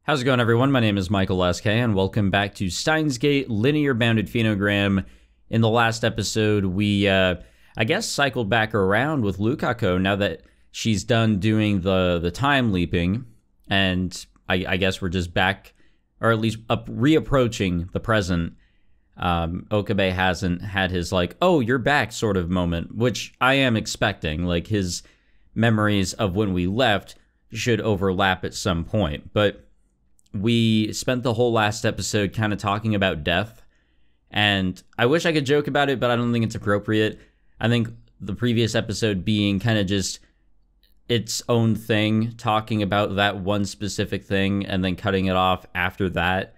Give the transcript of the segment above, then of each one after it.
How's it going, everyone? My name is Michael SK, and welcome back to Steins Linear Bounded Phenogram. In the last episode, we, I guess, cycled back around with Lukako now that she's done doing the time leaping, and I guess we're just back, or at least reapproaching the present. Okabe hasn't had his, like, oh, you're back sort of moment, which I am expecting. Like, his memories of when we left should overlap at some point, but we spent the whole last episode kind of talking about death, and I wish I could joke about it, but I don't think it's appropriate. I think the previous episode being kind of just its own thing, talking about that one specific thing, and then cutting it off after that,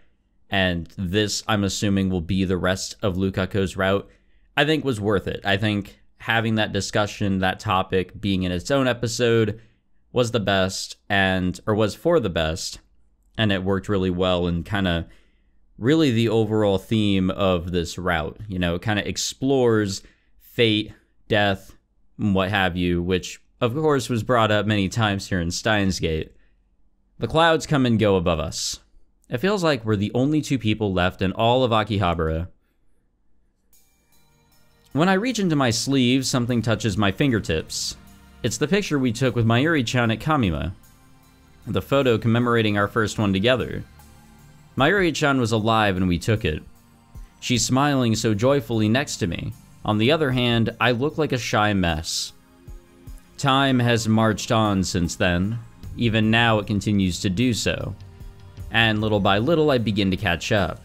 and this, I'm assuming, will be the rest of Lukako's route, I think was worth it. I think having that discussion, that topic being in its own episode was the best, or was for the best, and it worked really well, and kind of really the overall theme of this route. You know, it kind of explores fate, death, and what have you, which, of course, was brought up many times here in Steins Gate. The clouds come and go above us. It feels like we're the only two people left in all of Akihabara. When I reach into my sleeve, something touches my fingertips. It's the picture we took with Mayuri-chan at Kamima. The photo commemorating our first one together. Mayuri-chan was alive when we took it. She's smiling so joyfully next to me. On the other hand, I look like a shy mess. Time has marched on since then. Even now it continues to do so. And little by little I begin to catch up.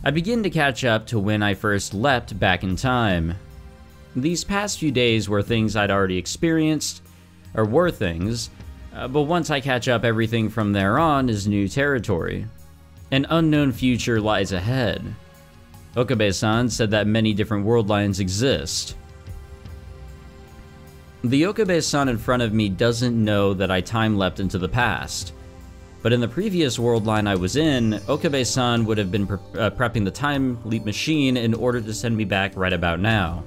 I begin to catch up to when I first leapt back in time. These past few days were things I'd already experienced, or were things, but once I catch up, everything from there on is new territory. An unknown future lies ahead. Okabe-san said that many different world lines exist. The Okabe-san in front of me doesn't know that I time-leapt into the past. But in the previous world line I was in, Okabe-san would have been prepping the time leap machine in order to send me back right about now.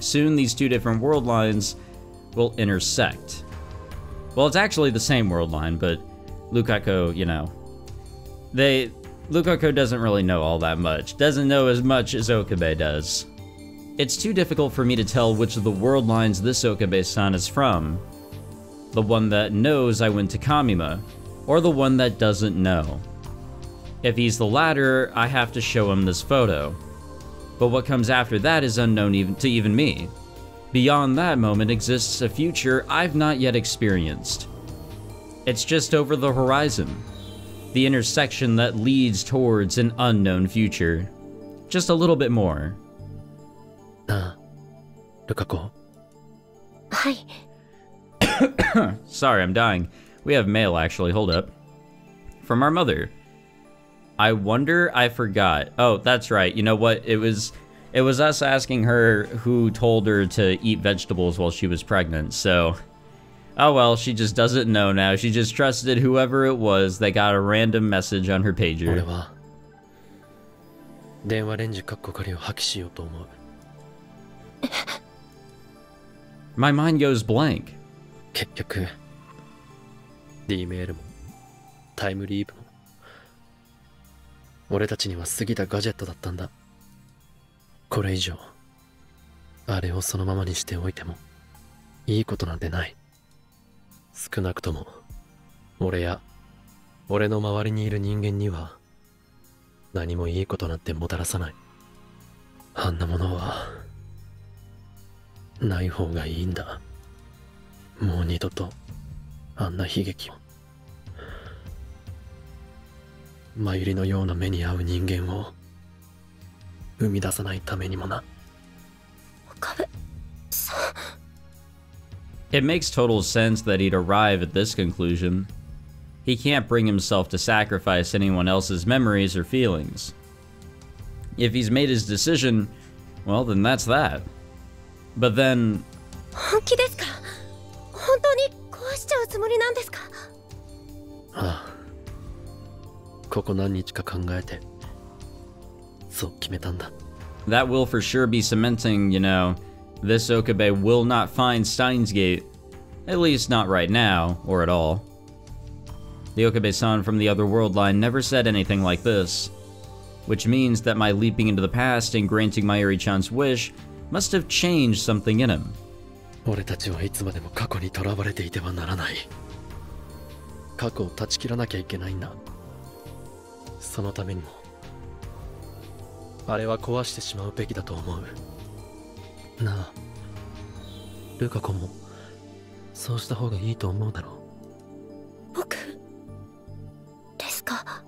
Soon these two different world lines will intersect. Well, it's actually the same world line, but Lukako, you know, Lukako doesn't really know all that much. Doesn't know as much as Okabe does. It's too difficult for me to tell which of the world lines this Okabe-san is from. The one that knows I went to Kamima, or the one that doesn't know. If he's the latter, I have to show him this photo. But what comes after that is unknown even me. Beyond that moment exists a future I've not yet experienced. It's just over the horizon. The intersection that leads towards an unknown future. Just a little bit more. Lukako. Hi. Sorry, I'm dying. We have mail, actually. Hold up. From our mother. I wonder, I forgot. Oh, that's right. You know what? It was us asking her who told her to eat vegetables while she was pregnant, so... Oh well, she just doesn't know now. She just trusted whoever it was that got a random message on her pager. My mind goes blank. 結局 D メールもタイムリープも俺たちには過ぎたガジェットだったんだ。これ以上あれをそのままにしておいてもいいことなんてない。少なくとも俺や俺の周りにいる人間には何もいいことなんてもたらさない。あんなものはない方がいいんだ。もう二度とあんな悲劇を。真由里のような目に遭う人間を生み出さないためにもな。It makes total sense that he'd arrive at this conclusion. He can't bring himself to sacrifice anyone else's memories or feelings. If he's made his decision, well, then that's that. But then... 本気ですか？本当に壊しちゃうつもりなんですか？ああ。ここ何日か考えて、そう決めたんだ。That will for sure be cementing, you know, this Okabe will not find Steins Gate, at least not right now, or at all. The Okabe-san from the other world line never said anything like this, which means that my leaping into the past and granting Mayuri-chan's wish must have changed something in him. 俺たちはいつまでも過去に囚われていてはならない。過去を断ち切らなきゃいけないんだ。そのためにもあれは壊してしまうべきだと思う。なあ、ルカ子もそうした方がいいと思うだろう。僕ですか？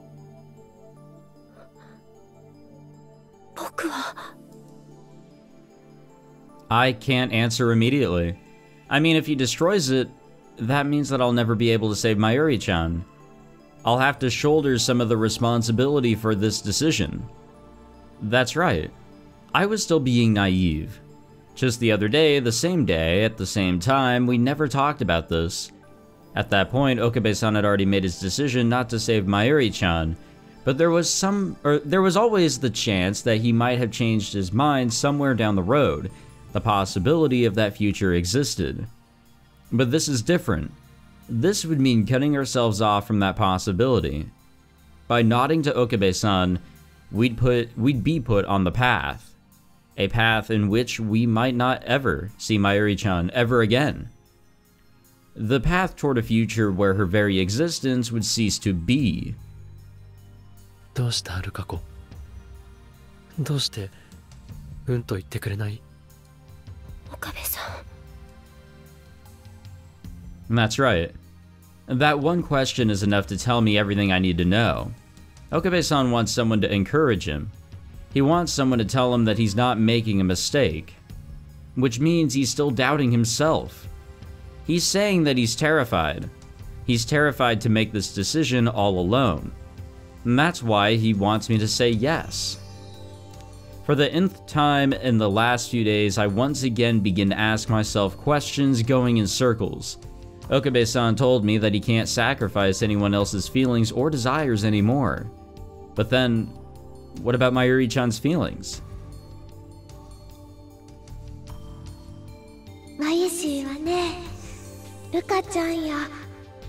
僕は I can't answer immediately. I mean, if he destroys it, that means that I'll never be able to save Mayuri-chan. I'll have to shoulder some of the responsibility for this decision. That's right. I was still being naive. Just the other day, the same day, at the same time, we never talked about this. At that point, Okabe-san had already made his decision not to save Mayuri-chan, but there was always the chance that he might have changed his mind somewhere down the road. The possibility of that future existed. But this is different. This would mean cutting ourselves off from that possibility. By nodding to Okabe-san, we'd be put on the path. A path in which we might not ever see Mayuri-chan ever again. The path toward a future where her very existence would cease to be. どうしたルカ子？どうしてうんと言ってくれない？ Okabe-san. That's right. That one question is enough to tell me everything I need to know. Okabe-san wants someone to encourage him. He wants someone to tell him that he's not making a mistake. Which means he's still doubting himself. He's saying that he's terrified. He's terrified to make this decision all alone. And that's why he wants me to say yes. For the nth time in the last few days, I once again begin to ask myself questions going in circles. Okabe-san told me that he can't sacrifice anyone else's feelings or desires anymore. But then, what about Mayuri-chan's feelings? マユシーはね、ルカちゃんや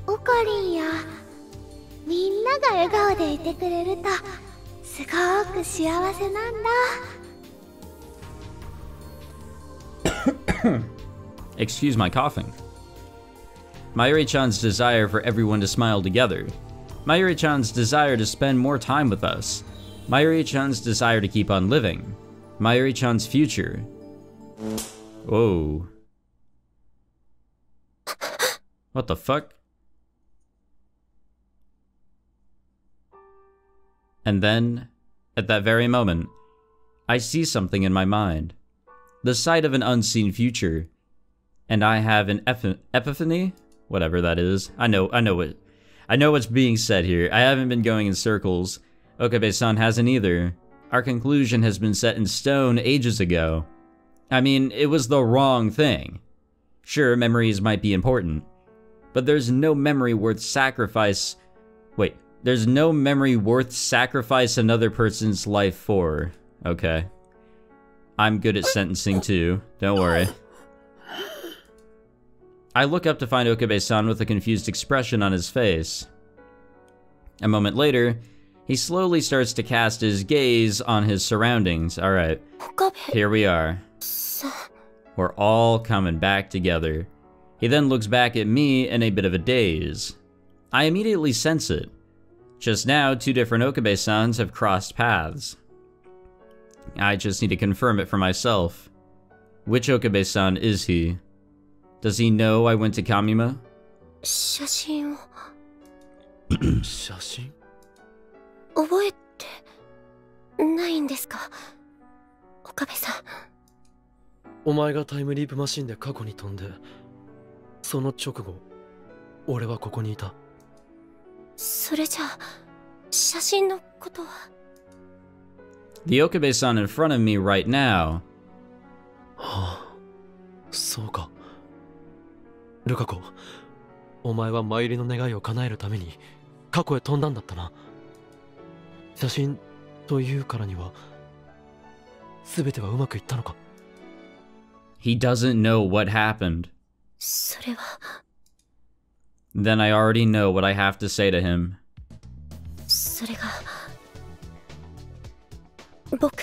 オコリンやみんなが笑顔でいてくれるとすごく幸せなんだ。Excuse my coughing. Mayuri-chan's desire for everyone to smile together. Mayuri-chan's desire to spend more time with us. Mayuri-chan's desire to keep on living. Mayuri-chan's future. Whoa. What the fuck? And then, at that very moment, I see something in my mind. The sight of an unseen future. And I have an epiphany? Whatever that is. I know what's being said here. I haven't been going in circles. Okabe-san hasn't either. Our conclusion has been set in stone ages ago. I mean, it was the wrong thing. Sure, memories might be important. But there's no memory worth sacrifice... Wait. There's no memory worth sacrifice another person's life for. Okay. I'm good at sentencing too. Don't worry. I look up to find Okabe-san with a confused expression on his face. A moment later, he slowly starts to cast his gaze on his surroundings. Alright, here we are. We're all coming back together. He then looks back at me in a bit of a daze. I immediately sense it. Just now, two different Okabe-sans have crossed paths. I just need to confirm it for myself. Which Okabe-san is he? Does he know I went to Kamima? 写真を写真？覚えてないんですか、岡部さん。お前がタイムリープマシンで過去に飛んで、その直後、俺はここにいた。それじゃあ、写真のことは。The Okabe-san in front of me right now. はあ、そうか。ルカ子、お前はマユリの願いを叶えるために過去へ飛んだんだったな。写真というからには、全てはうまくいったのか。He doesn't know what happened. それは。then I already know what I have to say to him. それが僕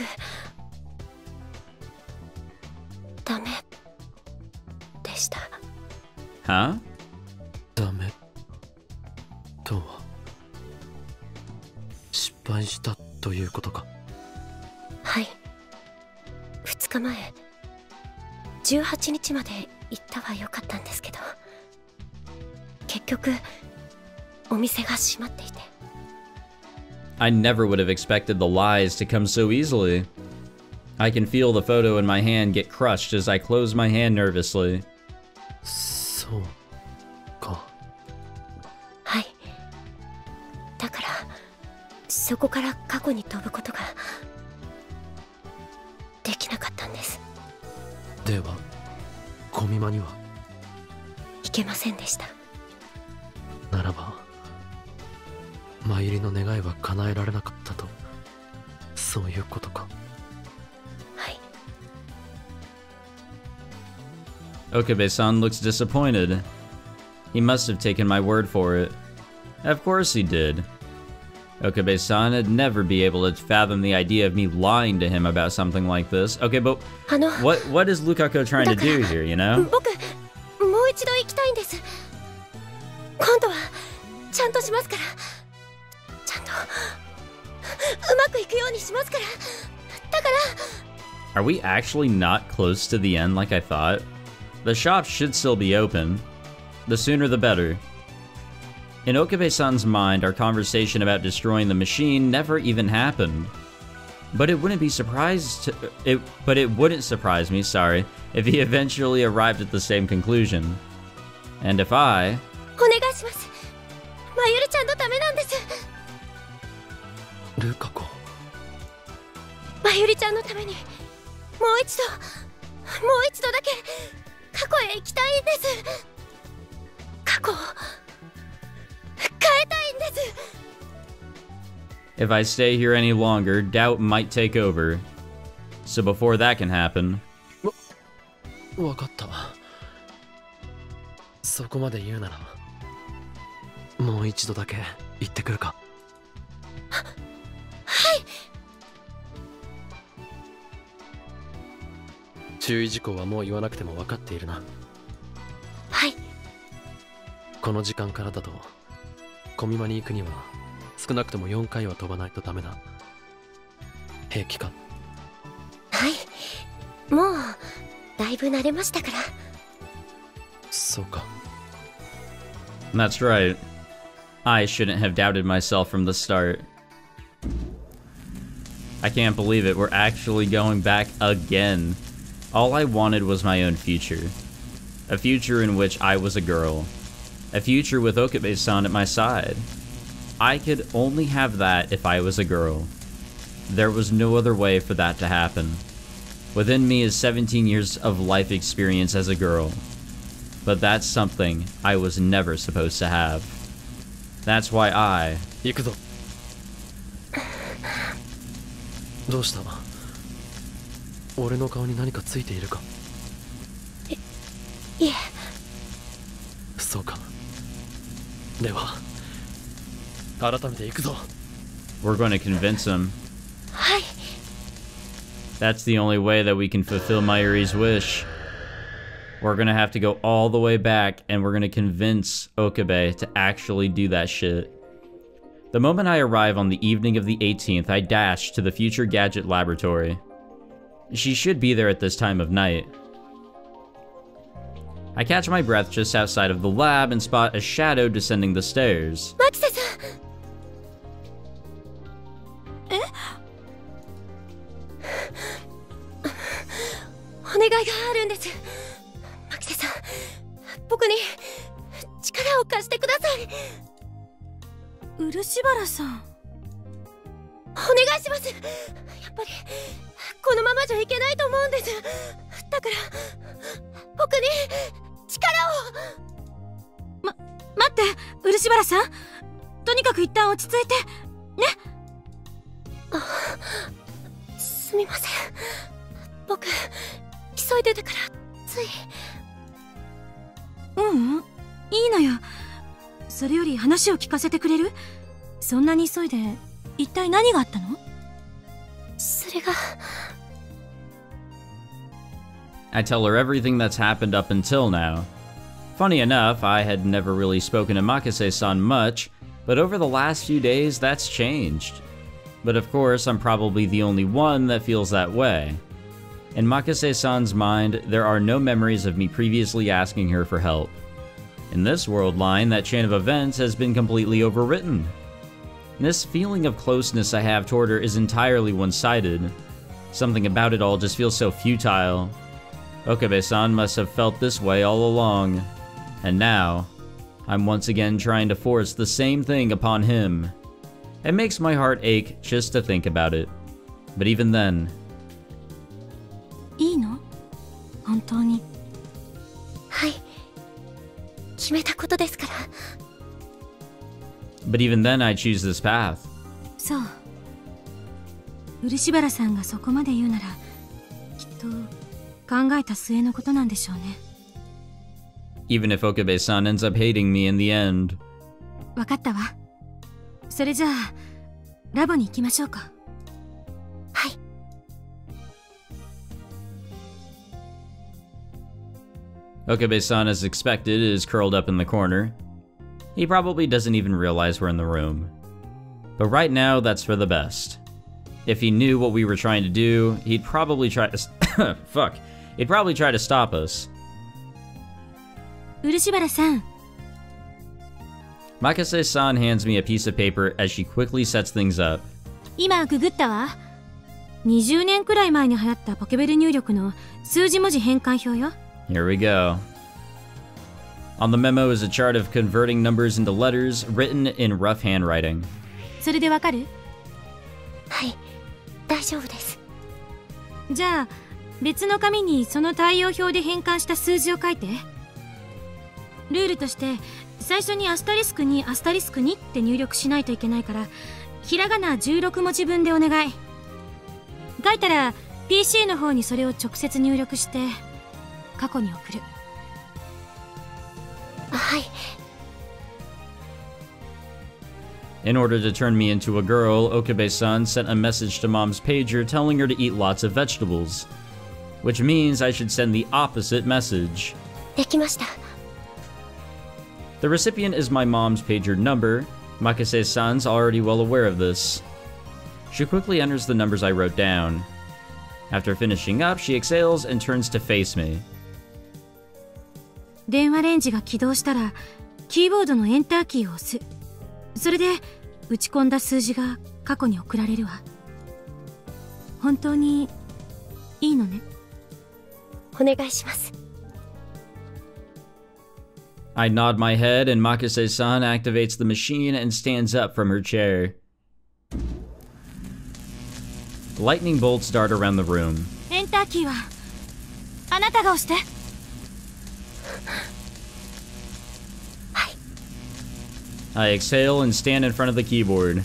ダメでした。 Huh? ダメとは失敗したということか。はい、2日前18日まで行ったは良かったんですけど、結局お店が閉まっていて。 I never would have expected the lies to come so easily. I can feel the photo in my hand get crushed as I close my hand nervously. そうか。はい、だからそこから過去に飛ぶことができなかったんです。ではコミマには行けませんでした。ならばマユリの願いは叶えられなかったと、そういうことか。はい。 Okabe-san looks disappointed. He must have taken my word for it. Of course he did. Okabe-san would never be able to fathom the idea of me lying to him about something like this. Okay, but what is Lukako trying to do here, you know? 僕もう一度行きたいんです。今度はちゃんとしますから。ちゃんとうまくいくようにしますから。だから。 Are we actually not close to the end like I thought? The shop should still be open. The sooner the better. In Okabe-san's mind, our conversation about destroying the machine never even happened. But it wouldn't surprise me, sorry, if he eventually arrived at the same conclusion. And if I... お願いします。まゆりちゃんのためなんです。ルカ子。まゆりちゃんのためにもう一度だけ過去へ行きたいんです。過去を変えたいんです。 If I stay here any longer, doubt might take over. So before that can happen... わかった。そこまで言うならもう一度だけ言ってくるか。はい。注意事項はもう言わなくても分かっているな。はい。この時間からだとコミマに行くには少なくとも4回は飛ばないとダメだ。平気か？はい、もうだいぶ慣れましたから。そうか。 That's right. I shouldn't have doubted myself from the start. I can't believe it, we're actually going back again. All I wanted was my own future. A future in which I was a girl. A future with Okabe-san at my side. I could only have that if I was a girl. There was no other way for that to happen. Within me is 17 years of life experience as a girl. But that's something I was never supposed to have. That's why I... 行くぞ。どうした？俺の顔に何かついているか？いえ。そうか。では改めて行くぞ。 We're going to convince him. はい。 That's the only way that we can fulfill Mayuri's wish. We're gonna have to go all the way back and we're gonna convince Okabe to actually do that shit. The moment I arrive on the evening of the 18th, I dash to the Future Gadget Laboratory. She should be there at this time of night. I catch my breath just outside of the lab and spot a shadow descending the stairs. マキセさん。え？お願いがあるんです。マキセさん、僕に力を貸してください。漆原さん、お願いします。やっぱりこのままじゃいけないと思うんです。だから僕に力を。待って、漆原さん、とにかく一旦落ち着いてね。すみません、僕急いでたからつい。いいのよ。それより話を聞かせてくれる？そんなに急いで一体何があったの？それが I tell her everything that's happened up until now. Funny enough, I had never really spoken to Makase-san much, but over the last few days, that's changed. But of course, I'm probably the only one that feels that way. In Makase-san's mind, there are no memories of me previously asking her for help. In this world line, that chain of events has been completely overwritten. This feeling of closeness I have toward her is entirely one-sided. Something about it all just feels so futile. Okabe-san must have felt this way all along. And now, I'm once again trying to force the same thing upon him. It makes my heart ache just to think about it. But even then... いいの？本当に。はい。決めたことですから。But even then, I choose this path. そう。漆原さんがそこまで言うなら、きっと考えた末のことなんでしょうね。Even if Okabe-san ends up hating me in the end. わかったわ。それじゃあ、ラボに行きましょうか。はい。Okabe-san, as expected, is curled up in the corner. He probably doesn't even realize we're in the room. But right now, that's for the best. If he knew what we were trying to do, he'd probably try to... Fuck. He'd probably try to stop us. 漆原さん。Makase-san hands me a piece of paper as she quickly sets things up. 今ググったわ。20年くらい前に流行ったポケベル入力の数字文字変換表よ。Here we go. On the memo is a chart of converting numbers into letters written in rough handwriting. それでわかる？はい、大丈夫です。じゃあ、別の紙にその対応表で変換した数字を書いて。ルールとして、最初にアスタリスク2アスタリスク2って入力しないといけないから、ひらがな16文字分でお願い。書いたら、PC の方にそれを直接入力して、過去に送る。はい。In order to turn me into a girl, Okabe-san sent a message to Mom's pager telling her to eat lots of vegetables. Which means I should send the opposite message. できました。The recipient is my mom's pager number. Makase-san's already well aware of this. She quickly enters the numbers I wrote down. After finishing up, she exhales and turns to face me. 電話レンジが起動したら、キーボードのエンターキーを押す。それで、打ち込んだ数字が過去に送られるわ。本当にいいのね？お願いします。I nod my head and Makase-san activates the machine and stands up from her chair. Lightning bolts dart around the room. エンターキーはあなたが押して。はい。I exhale and stand in front of the keyboard.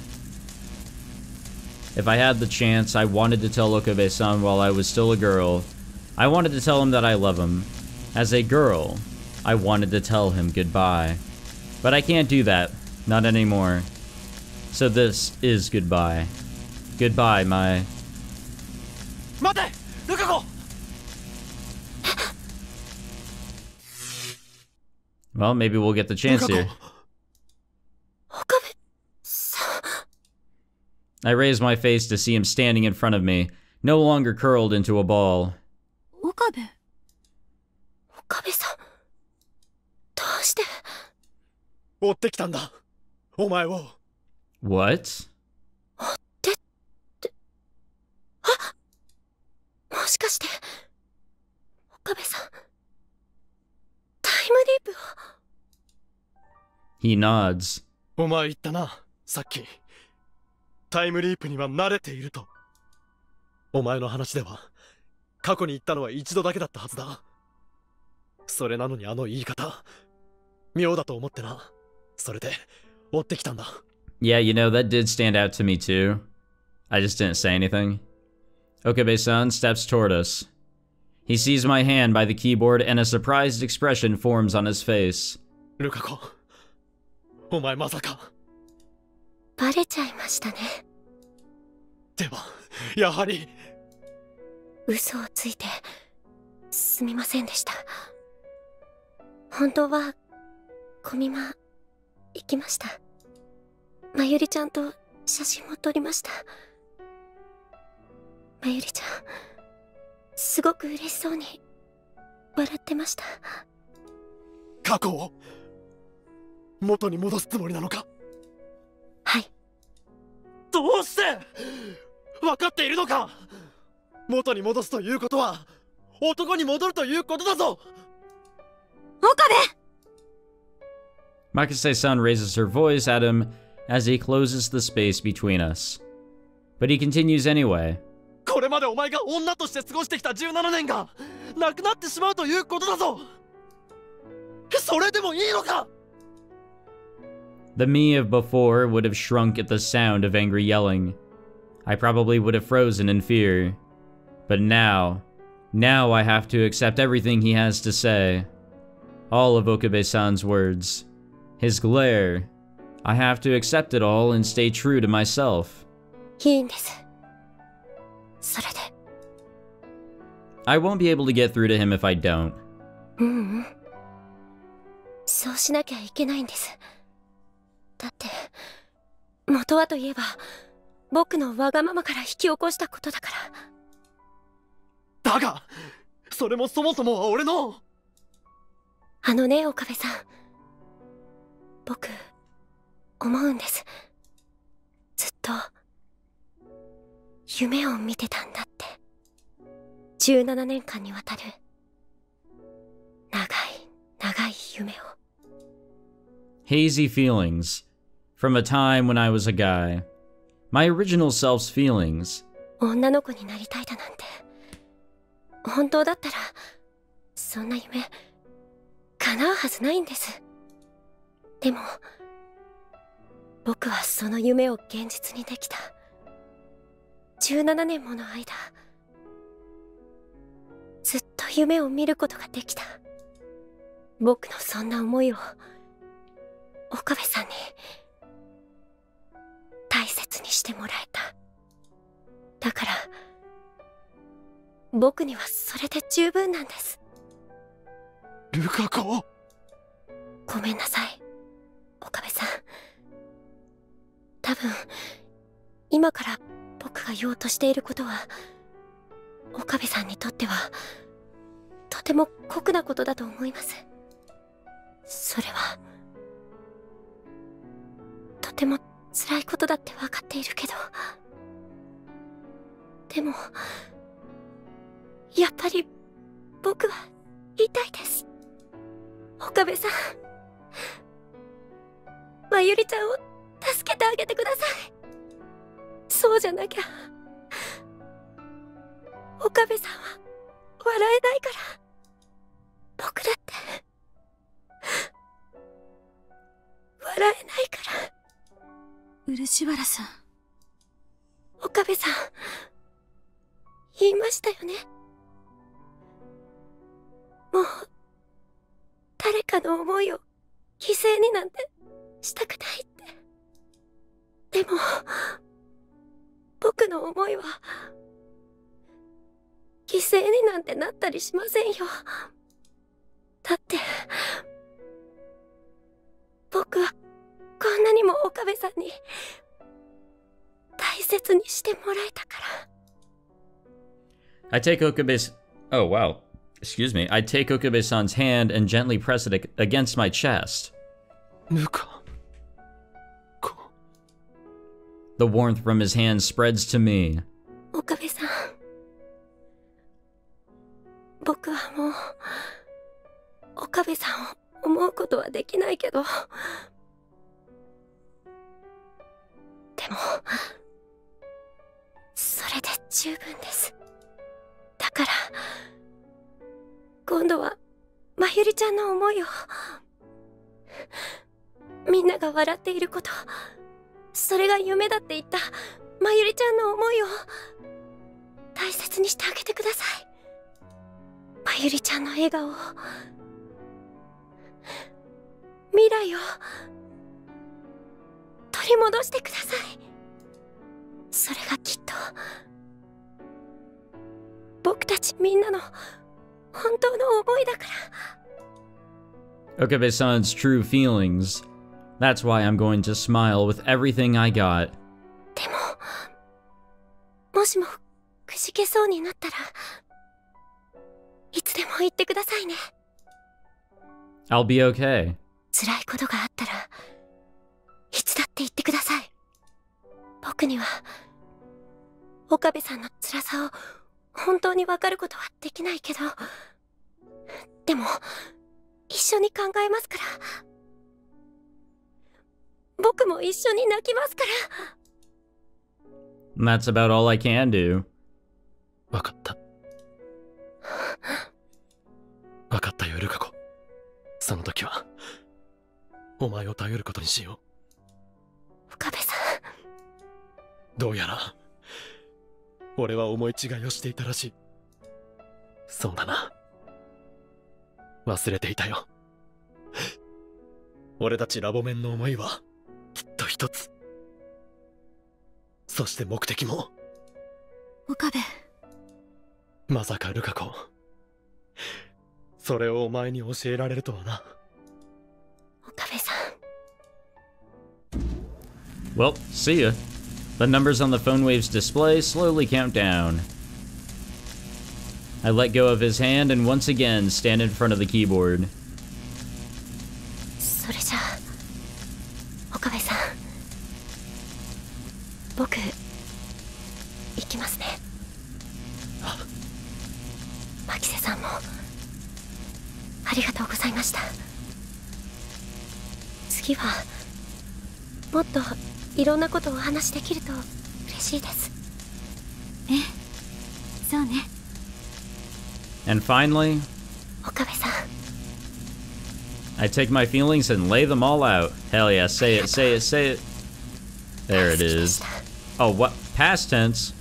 If I had the chance, I wanted to tell Okabe-san while I was still a girl. I wanted to tell him that I love him. As a girl, I wanted to tell him goodbye. But I can't do that. Not anymore. So this is goodbye. Goodbye, my... 待て！ルカ子！ Well, maybe we'll get the chance here. I raise my face to see him standing in front of me, no longer curled into a ball. Okabe? Okabe-san. どうして？追ってきたんだ。お前を。What? 追ってって。あ！もしかして、Okabe-san、タイムリープを。He nods. お前言ったな、さっき。タイムリープには慣れていると。お前の話では、過去に行ったのは一度だけだったはずだ。それなのにあの言い方、妙だと思ってな。それで、追ってきたんだ。Yeah, you know, that did stand out to me too. I just didn't say anything. Okabe-san steps toward us. He sees my hand by the keyboard and a surprised expression forms on his face. ルカ子、お前まさか。バレちゃいましたね。ではやはり。嘘をついてすみませんでした。本当はコミマ行きました。まゆりちゃんと写真も撮りました。まゆりちゃんすごく嬉しそうに笑ってました。過去を元に戻すつもりなのか。はい。どうして分かっているのか。元に戻すということは男に戻るということだぞ。岡部! Makase-san raises her voice at him as he closes the space between us. But he continues anyway. これまでお前が女として過ごしてきた17年がなくなってしまうということだぞ。それでもいいのか。 The me of before would have shrunk at the sound of angry yelling. I probably would have frozen in fear. But now I have to accept everything he has to say. All of Okabe-san's words. His glare. I have to accept it all and stay true to myself. いいんです。それで。I won't be able to get through to him if I don't. そうしなきゃいけないんです。だって元はといえば僕のわがままから引き起こしたことだから。だがそれもそもそもは俺の。あのね、岡部さん、僕思うんです。ずっと夢を見てたんだって。17年間にわたる長い長い夢を。Hazy feelings from a time when I was a guy. My original self's feelings. 女の子になりたいだなんて。本当だったらそんな夢叶うはずないんです。でも僕はその夢を現実にできた。17年もの間ずっと夢を見ることができた。僕のそんな思いを岡部さんに大切にしてもらえた。だから僕にはそれで十分なんです。ルカ子、ごめんなさい、岡部さん。多分今から僕が言おうとしていることは岡部さんにとってはとても酷なことだと思います。それはとても辛いことだって分かっているけど、でもやっぱり僕は言いたいです。岡部さん、まゆりちゃんを助けてあげてください。そうじゃなきゃ岡部さんは笑えないから。僕だって笑えないから。漆原さん、岡部さん言いましたよね。もう誰かの思いを犠牲になんてしたくないって。でも僕の思いは犠牲になんてなったりしませんよ。だって僕はこんなにも岡部さんに大切にしてもらえたから。I take Okabe's... Oh, wow. Excuse me. I take Okabe-san's hand and gently press it against my chest. The warmth from his hand spreads to me. 岡部さん、僕はもう岡部さんを思うことはできないけど、でもそれで十分です。だから今度はまゆりちゃんの思いを、みんなが笑っていること、それが夢だって言ったまゆりちゃんの思いを大切にしてあげてください。まゆりちゃんの笑顔を、未来を取り戻してください。それがきっと僕たちみんなの本当の思いだから。 Okabe-san's true feelings. That's why I'm going to smile with everything I got. でも、もしもくじけそうになったらいつでも言ってくださいね。 I'll be okay. 辛いことがあったらいつだって言ってください。僕には岡部さんの辛さを本当に分かることはできないけど、でも一緒に考えますから。僕も一緒に泣きますから。 And that's about all I can do. わかった。わかったよ、ルカ子。その時はお前を頼ることにしよう。岡部さん、どうやら俺は思い違いをしていたらしい。そうだな、忘れていたよ。俺たちラボメンの思いはきっと一つ。そして目的も。岡部、まさかルカ子、それをお前に教えられるとはな。岡部さん。 Well, see ya. The numbers on the phone wave's display slowly count down. I let go of his hand and once again stand in front of the keyboard. それじゃあ岡部さん、僕行きますね。牧瀬さんもありがとうございました。次はもっといろんなことをお話しできると嬉しいです。ええ、そうね。 And finally, 岡部さん、 I take my feelings and lay them all out. Hell yeah, say it, say it, say it. There it is. Oh, what? Past tense?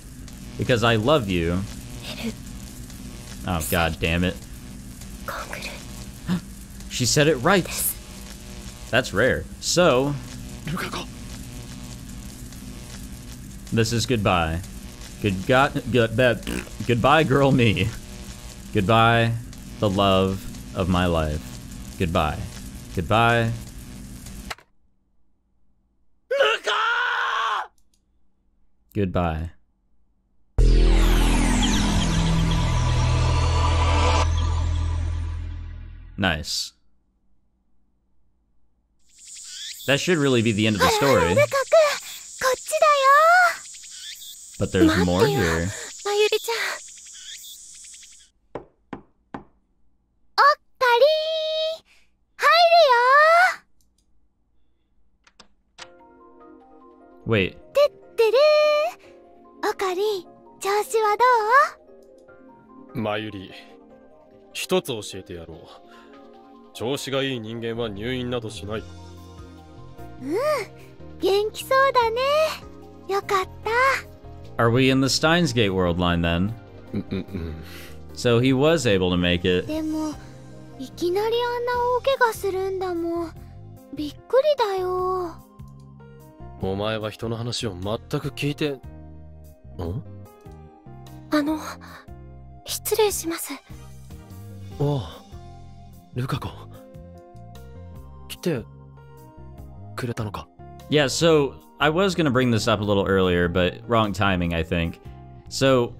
Because I love you. Oh, god damn it. She said it right. That's rare. So, this is goodbye. Goodbye, girl me. Goodbye, the love of my life. Goodbye. Goodbye. Goodbye. Nice. That should really be the end of the story. But there's more here. Mayuri-chan. Wait. オカリ、調子はどう？マユリ、一つ教えてやろう。調子がいい人間は入院などしない。うん、元気そうだね。よかった。 Are we in the Steins Gate world line then? So he was able to make it. でも、いきなりあんな大怪我するんだもん。びっくりだよ。お前は人の話を全く聞いて。ん？失礼します。おう、ルカ子。来てくれたのか。 Yeah, so I was going to bring this up a little earlier, but wrong timing, I think. So,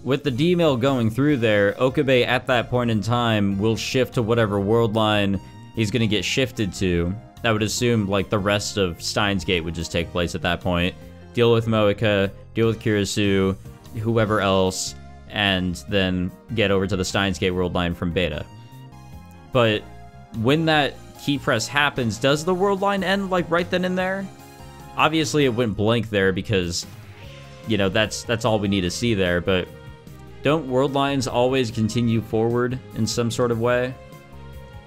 with the D-mill going through there, Okabe at that point in time will shift to whatever world line he's going to get shifted to. I would assume, like, the rest of Steins Gate would just take place at that point. Deal with Moeka, deal with Kurisu, whoever else, and then get over to the Steins Gate world line from Beta. But when that key press happens, does the world line end, like, right then and there? Obviously, it went blank there because, you know, that's all we need to see there, but don't world lines always continue forward in some sort of way?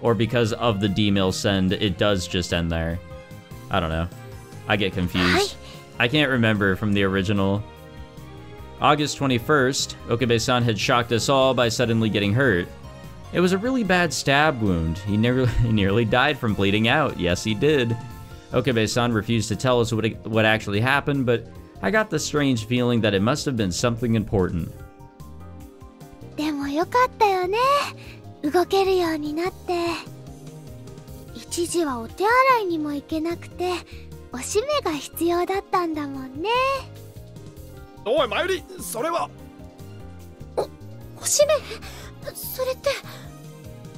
Or because of the D-mill send, it does just end there? I don't know. I get confused. I can't remember from the original. August 21st, Okabe-san had shocked us all by suddenly getting hurt. It was a really bad stab wound. He nearly died from bleeding out. Yes, he did. Okabe-san refused to tell us what actually happened, but I got the strange feeling that it must have been something important. でもよかったよね。動けるようになって。一時はお手洗いにも行けなくて、おしめが必要だったんだもんね。おい、マユリ、それは。おしめ？それって、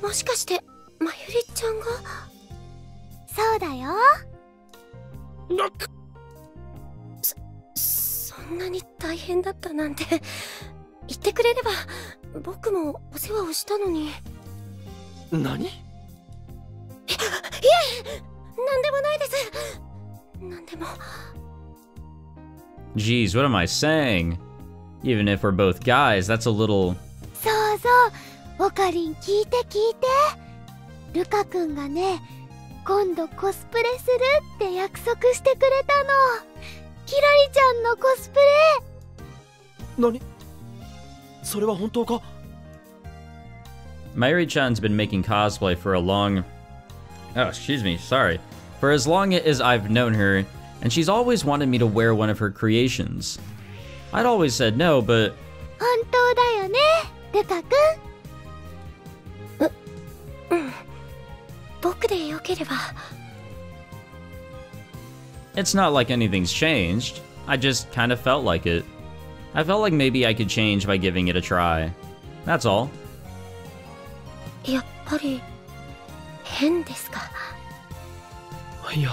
もしかして、まゆりちゃんが？そうだよ。そんなに大変だったなんて言ってくれれば僕もお世話をしたのに。何？いえ、なんでもないです。なんでも。Geez, what am I saying? Even if we're both guys, that's a little... そうそう、オカリン聞いて聞いて。ルカ君がね、今度コスプレするって約束してくれたの。キラリちゃんのコスプレ。何？それは本当か？ Mayuri-chan's been making cosplay for a long... Oh, excuse me, sorry. For as long as I've known her, and she's always wanted me to wear one of her creations. I'd always said no, but... 本当だよね、ルカ君。僕でよければ。It's not like anything's changed. I just kind of felt like it. I felt like maybe I could change by giving it a try. That's all. やっぱり変ですか？いや、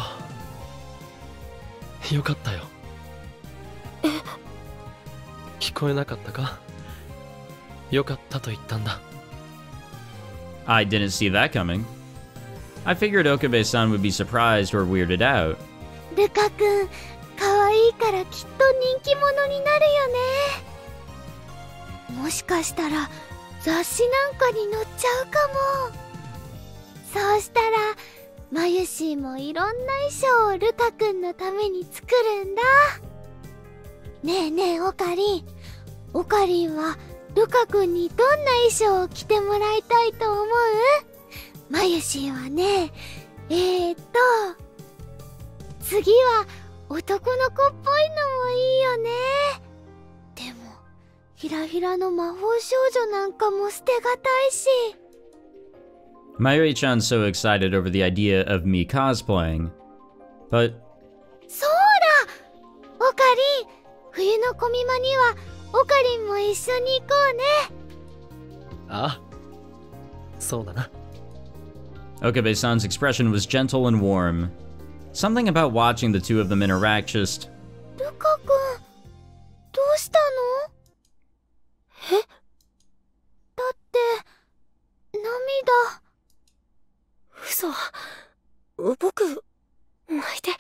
よかったよ。聞こえなかったか？よかったと言ったんだ。I didn't see that coming. I figured Okabe-san would be surprised or weirded out. ルカ君、可愛いからきっと人気者になるよね。もしかしたら雑誌なんかに載っちゃうかも。そうしたらマユシーもいろんな衣装をルカ君のために作るんだ。ねえねえオカリン、オカリンはルカ君にどんな衣装を着てもらいたいと思う？マユシーはね、次は男の子っぽいのもいいよね。でもひらひらの魔法少女なんかも捨てがたいし。Mayuri-chan's so excited over the idea of me cosplaying. But... そうだ！オカリン、冬のコミマにはオカリンも一緒に行こうね。ああ、そうだな。Okabe-san's expression was gentle and warm. Something about watching the two of them interact just... ルカ君、どうしたの？え？だって、涙。嘘。僕、泣いて。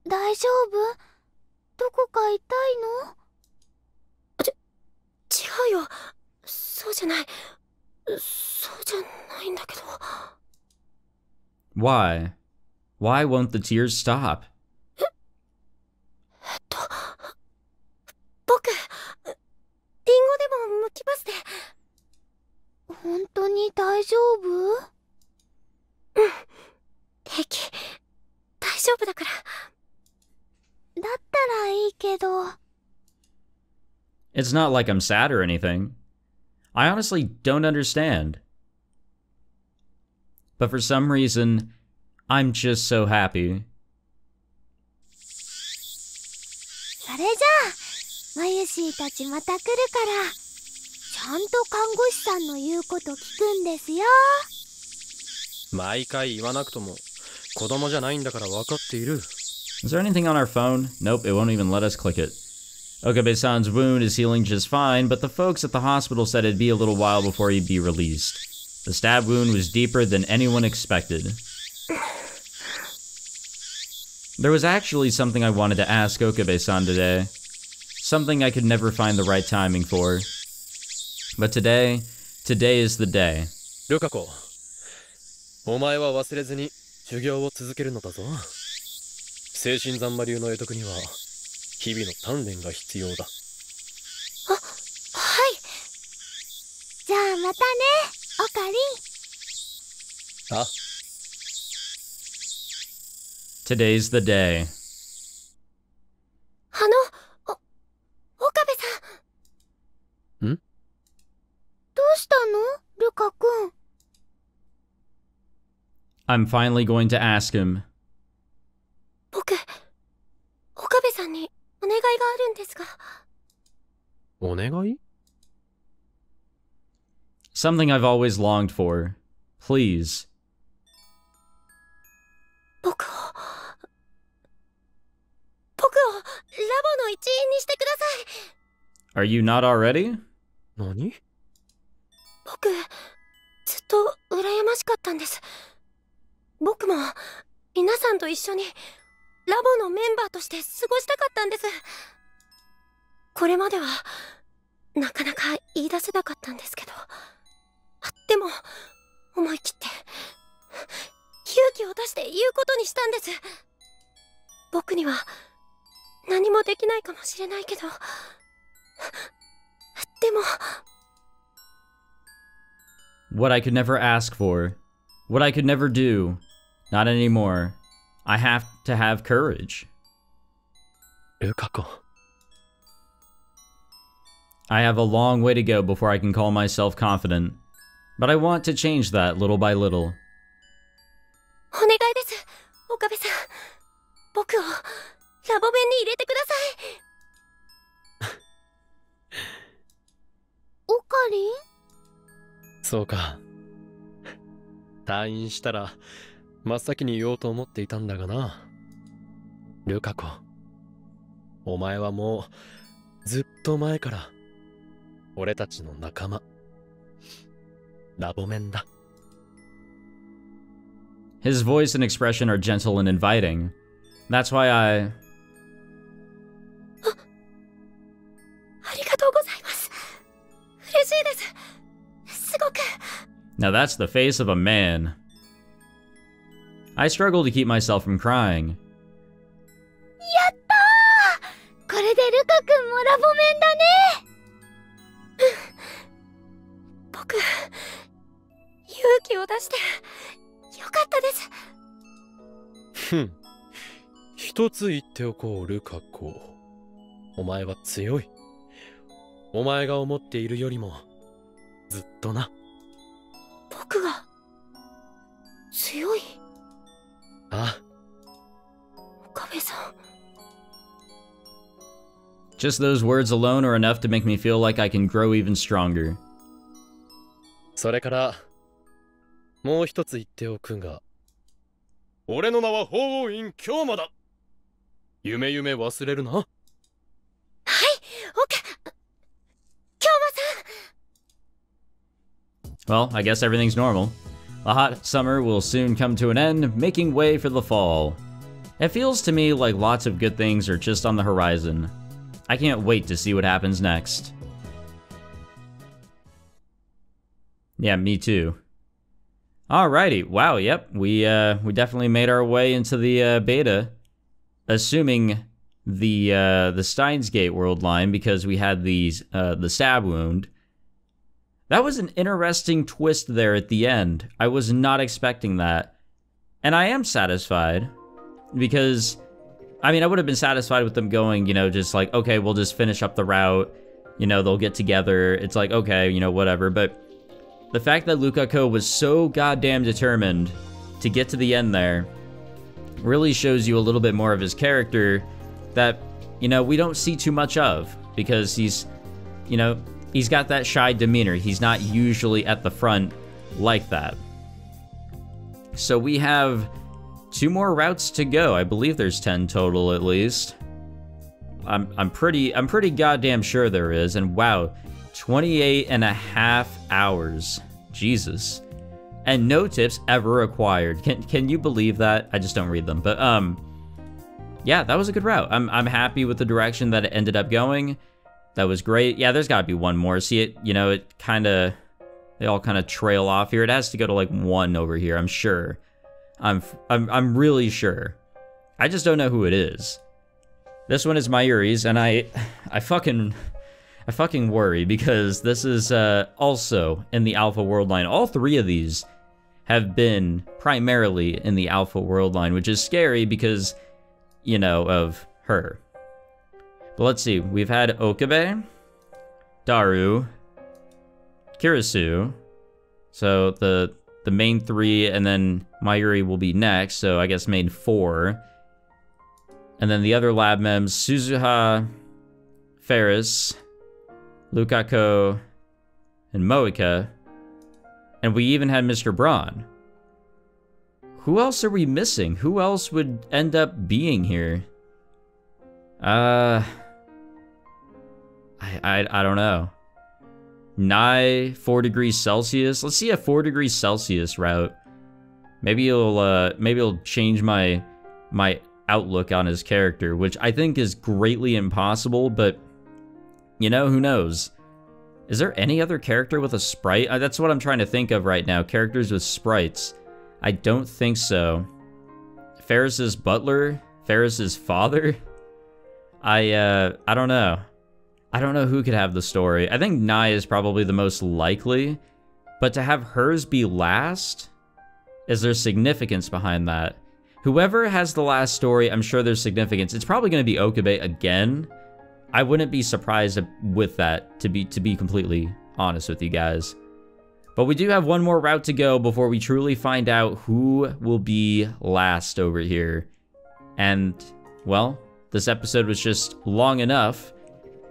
大丈夫？どこか痛いの？違うよ。そうじゃない。そうじゃないんだけど。Why? Why won't the tears stop? 僕、リンゴでも剥きますね。本当に大丈夫？うん、平気。大丈夫だから。だったらいいけど。It's not like I'm sad or anything. I honestly don't understand. But for some reason, I'm just so happy. それじゃあ、マユシーたちまた来るから、ちゃんと看護師さんの言うこと聞くんですよ。毎回言わなくとも、子供じゃないんだから分かっている。Is there anything on our phone? Nope, it won't even let us click it. Okabe-san's wound is healing just fine, but the folks at the hospital said it'd be a little while before he'd be released. The stab wound was deeper than anyone expected. There was actually something I wanted to ask Okabe-san today. Something I could never find the right timing for. But today is the day. ルカ子、お前は忘れずに修行を続けるのだぞ。精神残魔流の会得には日々の鍛錬が必要だ。あ、はい。じゃあまたね、オカリン。あ。Today's the day. 岡部さん。ん？どうしたのルカ君。I'm finally going to ask him. 僕、岡部さんにお願いがあるんですが。お願い？ Something I've always longed for. Please. 僕をラボの一員にしてください。 Are you not already? 何？僕、ずっと羨ましかったんです。僕も皆さんと一緒にラボのメンバーとして過ごしたかったんです。これまではなかなか言い出せなかったんですけど、でも思い切って勇気を出して言うことにしたんです。僕には何もできないかもしれないけど、でも What I could never ask for. What I could never do. Not anymore. I have to have courage. ルカ子。I have a long way to go before I can call myself confident. But I want to change that little by little. お願いです、岡部さん。僕をラボ弁に入れてください。オカリン？そうか。退院したら真っ先に言おうと思っていたんだがな。ルカ子、お前はもうずっと前から俺たちの仲間、ラボメンだ。His voice and expression are gentle and inviting. That's why I... ありがとうございます。嬉しいです。すごく。 Now that's the face of a man. I struggle to keep myself from crying. やったー！これでルカ君もラボメンだね。僕、勇気を出してよかったです。ふん。一つ言っておこう、ルカ子。お前は強い。お前が思っているよりもずっとな。僕が強い？ああ。岡部さん。 Just those words alone are enough to make me feel like I can grow even stronger. それからもう一つ言っておくが、俺の名は法王院京馬だ。夢忘れるな。はい、京馬さん。 Well, I guess everything's normal. The hot summer will soon come to an end, making way for the fall. It feels to me like lots of good things are just on the horizon. I can't wait to see what happens next. Yeah, me too. Alrighty, wow, yep, we definitely made our way into the beta, assuming the Steins Gate world line, because we had the stab wound. That was an interesting twist there at the end. I was not expecting that. And I am satisfied, because, I mean, I would have been satisfied with them going, you know, just like, okay, we'll just finish up the route, you know, they'll get together, it's like, okay, you know, whatever, but the fact that Lukaku was so goddamn determined to get to the end there really shows you a little bit more of his character that, you know, we don't see too much of, because he's, you know, he's got that shy demeanor. He's not usually at the front like that. So we have 2 more routes to go. I believe there's 10 total at least. I'm pretty goddamn sure there is. And wow, 28.5 hours. Jesus. And no tips ever required. Can you believe that? I just don't read them. But yeah, that was a good route. I'm happy with the direction that it ended up going. That was great. Yeah, there's got to be one more. See it, you know, they all kind of trail off here. It has to go to like 1 over here, I'm sure. I'm really sure. I just don't know who it is. This one is Mayuri's, and I fucking worry, because this is also in the Alpha World line. All 3 of these have been primarily in the Alpha World line, which is scary because, you know, of her. But let's see. We've had Okabe, Daru, Kirisu. So the main 3, and then Mayuri will be next. So I guess main 4. And then the other lab mems, Suzuha, Ferris, Lukako, and Moika. And we even had Mr. Braun. Who else are we missing? Who else would end up being here? I don't know. Nye, 4 degrees Celsius. Let's see a 4 degrees Celsius route. Maybe it'll change my outlook on his character, which I think is greatly impossible, but you know, who knows? Is there any other character with a sprite? That's what I'm trying to think of right now. Characters with sprites. I don't think so. Ferris's butler? Ferris's father? I don't know. I don't know who could have the story. I think Nye is probably the most likely, but to have hers be last, is there significance behind that? Whoever has the last story, I'm sure there's significance. It's probably going to be Okabe again. I wouldn't be surprised with that, to be completely honest with you guys. But we do have one more route to go before we truly find out who will be last over here. And, well, this episode was just long enough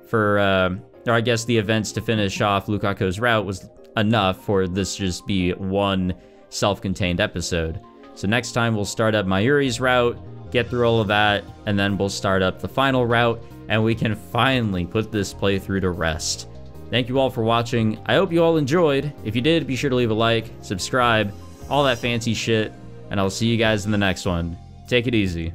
for, or I guess the events to finish off Lukako's route was enough for this to just be one self-contained episode. So next time we'll start up Mayuri's route, get through all of that, and then we'll start up the final route, and we can finally put this playthrough to rest. Thank you all for watching. I hope you all enjoyed. If you did, be sure to leave a like, subscribe, all that fancy shit, and I'll see you guys in the next one. Take it easy.